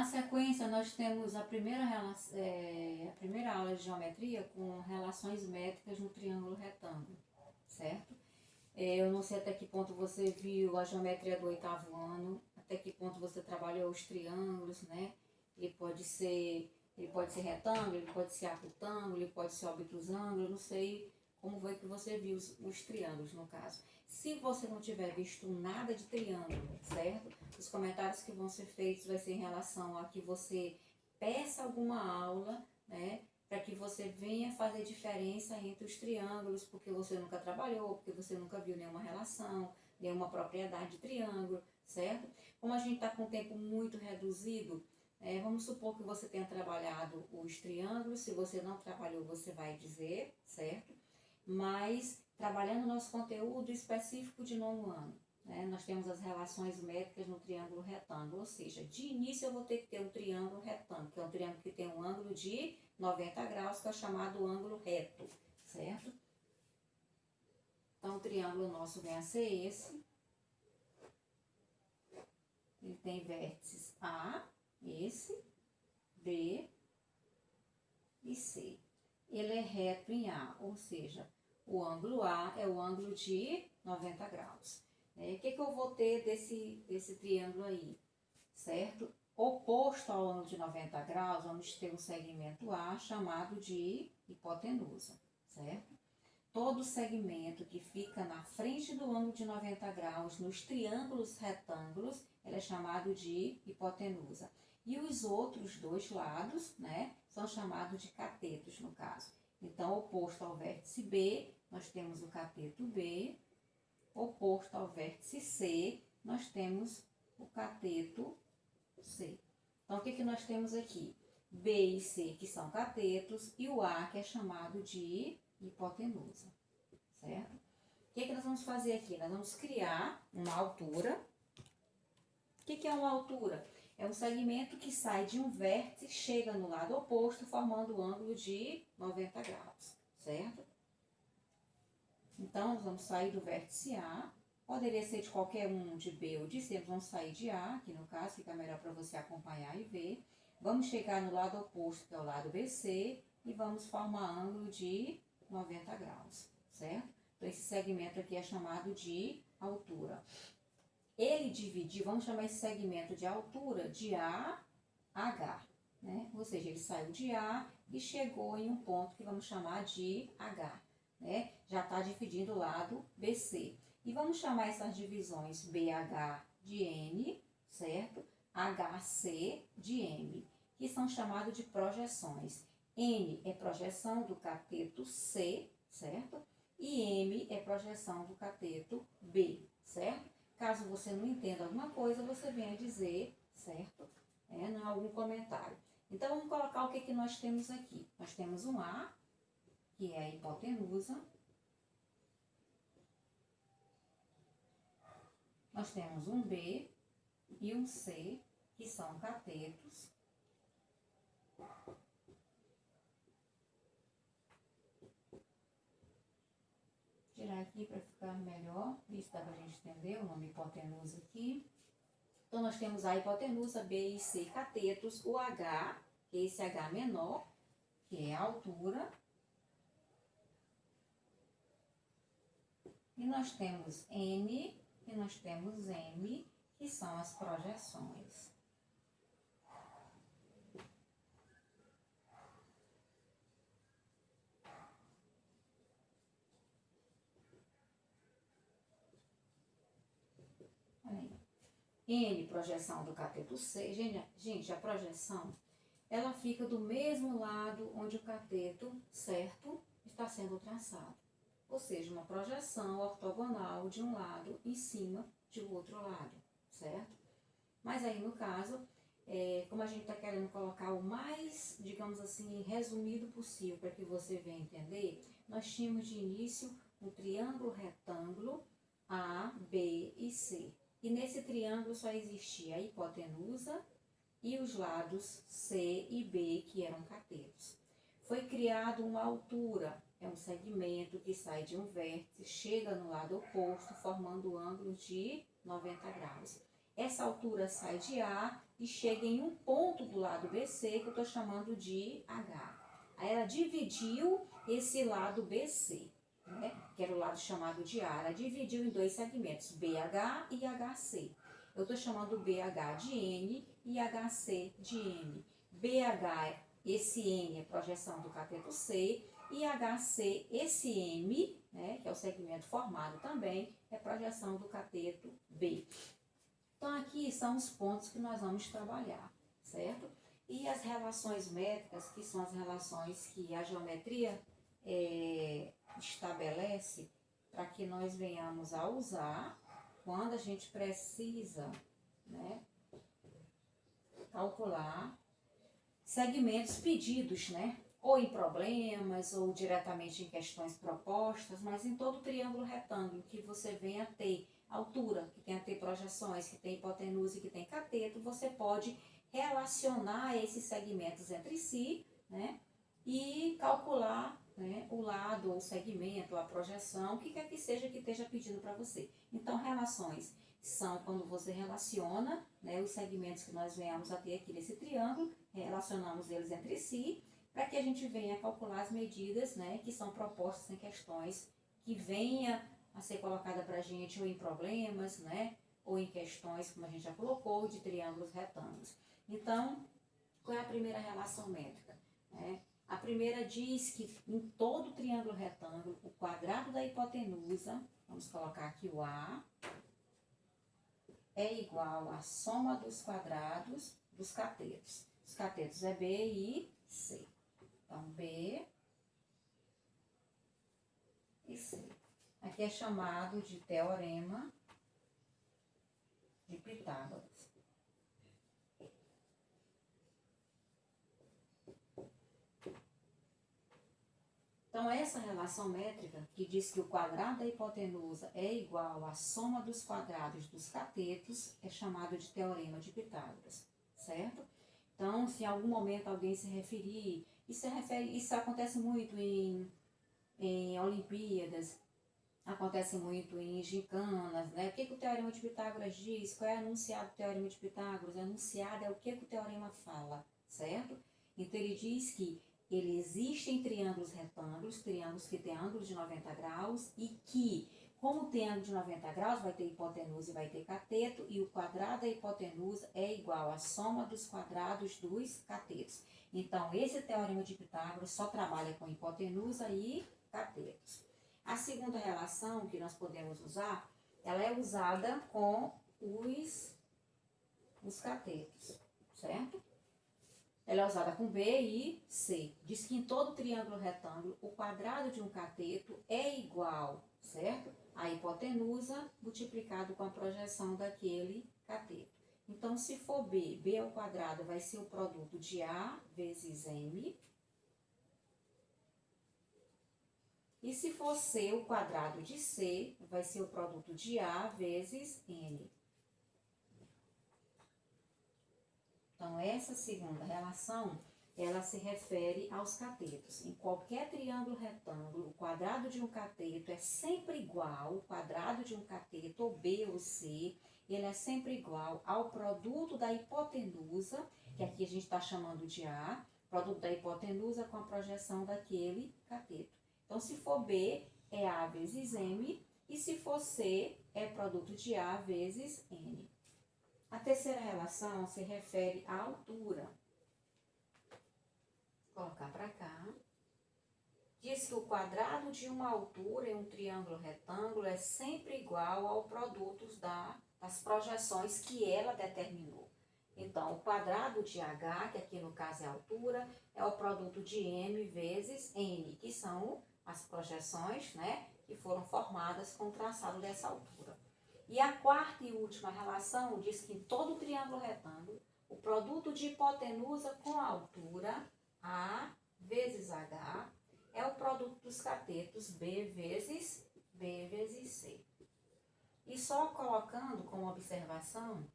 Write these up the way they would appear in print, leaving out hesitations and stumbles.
sequência, nós temos a primeira aula de geometria com relações métricas no triângulo retângulo, certo? Eu não sei até que ponto você viu a geometria do 8º ano, até que ponto você trabalhou os triângulos, né? Ele pode ser retângulo, ele pode ser acutângulo, ele pode ser obtusângulo, eu não sei como foi que você viu os triângulos no caso. Se você não tiver visto nada de triângulo, certo? Os comentários que vão ser feitos vai ser em relação a que você peça alguma aula, né? Para que você venha fazer diferença entre os triângulos, porque você nunca trabalhou, porque você nunca viu nenhuma relação, nenhuma propriedade de triângulo, certo? Como a gente está com o tempo muito reduzido, vamos supor que você tenha trabalhado os triângulos. Se você não trabalhou, você vai dizer, certo? Mas trabalhando nosso conteúdo específico de 9º ano, né? Nós temos as relações métricas no triângulo retângulo, ou seja, de início eu vou ter que ter um triângulo retângulo, que é um triângulo que tem um ângulo de 90 graus, que é chamado ângulo reto, certo? Então o triângulo nosso vem a ser esse. Ele tem vértices A, esse, B e C. Ele é reto em A, ou seja, o ângulo A é o ângulo de 90 graus. O que eu vou ter desse triângulo aí, certo? Oposto ao ângulo de 90 graus, vamos ter um segmento A chamado de hipotenusa, certo? Todo segmento que fica na frente do ângulo de 90 graus nos triângulos retângulos, ele é chamado de hipotenusa. E os outros dois lados, né, são chamados de catetos, no caso. Então, oposto ao vértice B, nós temos o cateto B. Oposto ao vértice C, nós temos o cateto C. Então, o que nós temos aqui? B e C, que são catetos, e o A, que é chamado de hipotenusa, certo? O que nós vamos fazer aqui? Nós vamos criar uma altura. O que é uma altura? É um segmento que sai de um vértice, chega no lado oposto, formando o ângulo de 90 graus, certo? Então, nós vamos sair do vértice A. Poderia ser de qualquer um, de B ou de C. Vamos sair de A, aqui no caso, fica melhor para você acompanhar e ver. Vamos chegar no lado oposto, que é o lado BC, e vamos formar ângulo de 90 graus, certo? Então, esse segmento aqui é chamado de altura. Ele dividiu, vamos chamar esse segmento de altura de A a H, né? Ou seja, ele saiu de A e chegou em um ponto que vamos chamar de H, né? Já está dividindo o lado BC. E vamos chamar essas divisões BH de N, certo? HC de M, que são chamados de projeções. N é projeção do cateto C, certo? E M é projeção do cateto B, certo? Caso você não entenda alguma coisa, você venha dizer, certo? Em algum comentário. Então, vamos colocar o que nós temos aqui. Nós temos um A, que é a hipotenusa. Nós temos um B e um C, que são catetos. Tirar aqui para ficar melhor, isso dá para a gente entender o nome hipotenusa aqui. Então, nós temos a hipotenusa, B e C catetos, o H, que é esse H menor, que é a altura. E nós temos N e nós temos M, que são as projeções. N, projeção do cateto C. Gente, a projeção, ela fica do mesmo lado onde o cateto certo está sendo traçado. Ou seja, uma projeção ortogonal de um lado em cima de outro lado, certo? Mas aí, no caso, como a gente está querendo colocar o mais, digamos assim, resumido possível para que você venha entender, nós tínhamos de início um triângulo retângulo A, B e C. E nesse triângulo só existia a hipotenusa e os lados C e B, que eram catetos. Foi criado uma altura, é um segmento que sai de um vértice, chega no lado oposto, formando ângulos de 90 graus. essa altura sai de A e chega em um ponto do lado BC que eu estou chamando de H. Aí ela dividiu esse lado BC, né, que era o lado chamado de A. Ela dividiu em dois segmentos, BH e HC. Eu estou chamando BH de N e HC de M. BH, esse N é projeção do cateto C, e HC, esse M, né, que é o segmento formado também, é projeção do cateto B. Então, aqui são os pontos que nós vamos trabalhar, certo? E as relações métricas, que são as relações que a geometria estabelece para que nós venhamos a usar quando a gente precisa, né, calcular segmentos pedidos, né? Ou em problemas, ou diretamente em questões propostas, mas em todo triângulo retângulo que você venha ter altura, que tenha ter projeções, que tem hipotenusa e que tem cateto, você pode relacionar esses segmentos entre si, né? E calcular, né, o lado, ou o segmento, ou a projeção, o que quer que seja que esteja pedindo para você. Então, relações são quando você relaciona, né, os segmentos que nós venhamos a ter aqui nesse triângulo, relacionamos eles entre si, para que a gente venha calcular as medidas, né, que são propostas em questões que venha a ser colocada para a gente ou em problemas, né, ou em questões, como a gente já colocou, de triângulos retângulos. Então, qual é a primeira relação métrica? A primeira diz que em todo triângulo retângulo, o quadrado da hipotenusa, vamos colocar aqui o A, é igual à soma dos quadrados dos catetos. Os catetos é B e C. Então, B e C. Aqui é chamado de teorema de Pitágoras. Então, essa relação métrica, que diz que o quadrado da hipotenusa é igual à soma dos quadrados dos catetos, é chamado de teorema de Pitágoras, certo? Então, se em algum momento alguém se referir, isso acontece muito em Olimpíadas, acontece muito em gincanas, né? O que o teorema de Pitágoras diz? Qual é o enunciado do teorema de Pitágoras? O enunciado é o que o teorema fala, certo? Então, ele diz que ele existe em triângulos retângulos, triângulos que têm ângulo de 90 graus e que, como tem ângulo de 90 graus, vai ter hipotenusa e vai ter cateto, e o quadrado da hipotenusa é igual à soma dos quadrados dos catetos. Então, esse teorema de Pitágoras só trabalha com hipotenusa e catetos. A segunda relação que nós podemos usar, ela é usada com os catetos, certo? Ela é usada com B e C. Diz que em todo triângulo retângulo, o quadrado de um cateto é igual, certo? A hipotenusa multiplicado com a projeção daquele cateto. Então, se for B, B ao quadrado vai ser o produto de A vezes M. E se for C, o quadrado de C vai ser o produto de A vezes N. Então, essa segunda relação, ela se refere aos catetos. Em qualquer triângulo retângulo, o quadrado de um cateto é sempre igual, o quadrado de um cateto, ou B ou C, ele é sempre igual ao produto da hipotenusa, que aqui a gente está chamando de A, produto da hipotenusa com a projeção daquele cateto. Então, se for B, é A vezes M, e se for C, é produto de A vezes N. A terceira relação se refere à altura. Vou colocar para cá. Diz que o quadrado de uma altura em um triângulo retângulo é sempre igual ao produto das projeções que ela determinou. Então, o quadrado de H, que aqui no caso é a altura, é o produto de M vezes N, que são as projeções, né, que foram formadas com o traçado dessa altura. E a quarta e última relação diz que em todo triângulo retângulo, o produto de hipotenusa com a altura, A vezes H, é o produto dos catetos B vezes C. E só colocando como observação,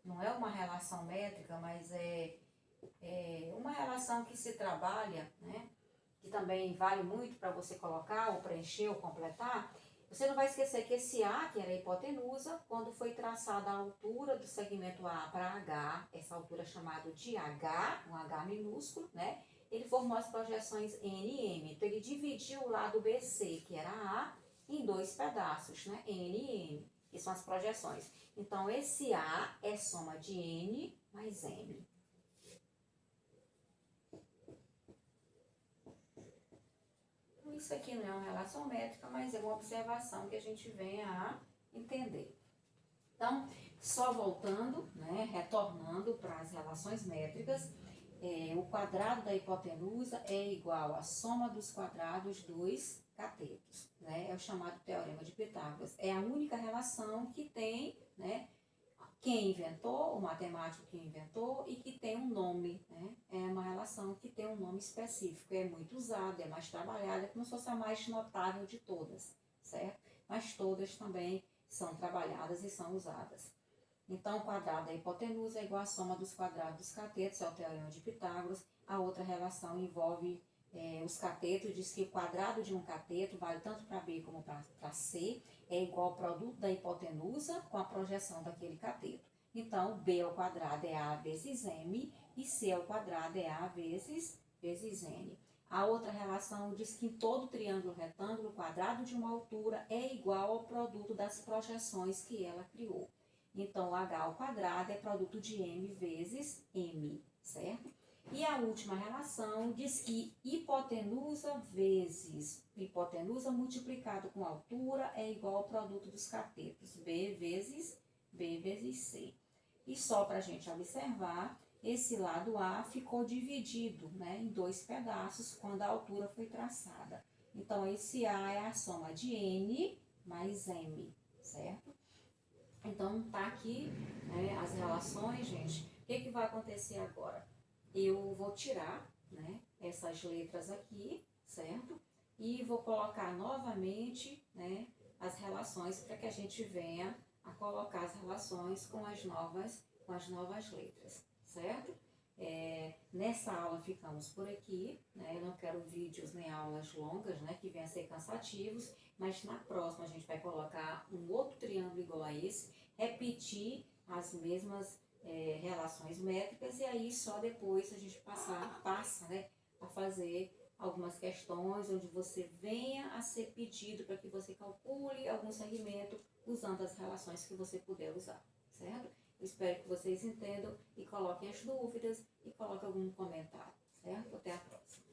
não é uma relação métrica, mas é uma relação que se trabalha, né, que também vale muito para você colocar, ou preencher, ou completar, Você não vai esquecer que esse A, que era a hipotenusa, quando foi traçada a altura do segmento A para H, essa altura é chamada de H, um H minúsculo, né? Ele formou as projeções N e M. Então, ele dividiu o lado BC, que era A, em dois pedaços, né? N e M, que são as projeções. Então, esse A é soma de N mais M. Isso aqui não é uma relação métrica, mas é uma observação que a gente venha a entender. Então, só voltando, né, retornando para as relações métricas, o quadrado da hipotenusa é igual à soma dos quadrados dos catetos, né? É o chamado teorema de Pitágoras. É a única relação que tem, né, quem inventou, o matemático que inventou e que tem um nome, né? É uma relação que tem um nome específico, é muito usada, é mais trabalhada, como se fosse a mais notável de todas, certo? Mas todas também são trabalhadas e são usadas. Então, o quadrado da hipotenusa é igual à soma dos quadrados dos catetos, é o teorema de Pitágoras. A outra relação envolve os catetos, diz que o quadrado de um cateto vale tanto para B como para C, é igual ao produto da hipotenusa com a projeção daquele cateto. Então, B ao quadrado é A vezes M e C ao quadrado é A vezes N. A outra relação diz que em todo triângulo retângulo, o quadrado de uma altura é igual ao produto das projeções que ela criou. Então, H ao quadrado é produto de M vezes M, certo? E a última relação diz que hipotenusa vezes hipotenusa multiplicado com altura é igual ao produto dos catetos, B vezes C. E só para a gente observar, esse lado A ficou dividido, né, em dois pedaços quando a altura foi traçada. Então, esse A é a soma de N mais M, certo? Então, tá aqui, né, as relações, gente. O que vai acontecer agora? Eu vou tirar, né, essas letras aqui, certo? E vou colocar novamente, né, as relações para que a gente venha a colocar as relações com as novas letras, certo? Nessa aula ficamos por aqui, né? Eu não quero vídeos nem aulas longas, né, que venham a ser cansativos, mas na próxima a gente vai colocar um outro triângulo igual a esse, repetir as mesmas relações métricas e aí só depois a gente passa, né, a fazer algumas questões onde você venha a ser pedido para que você calcule algum segmento usando as relações que você puder usar, certo? Eu espero que vocês entendam e coloquem as dúvidas e coloquem algum comentário, certo? Até a próxima.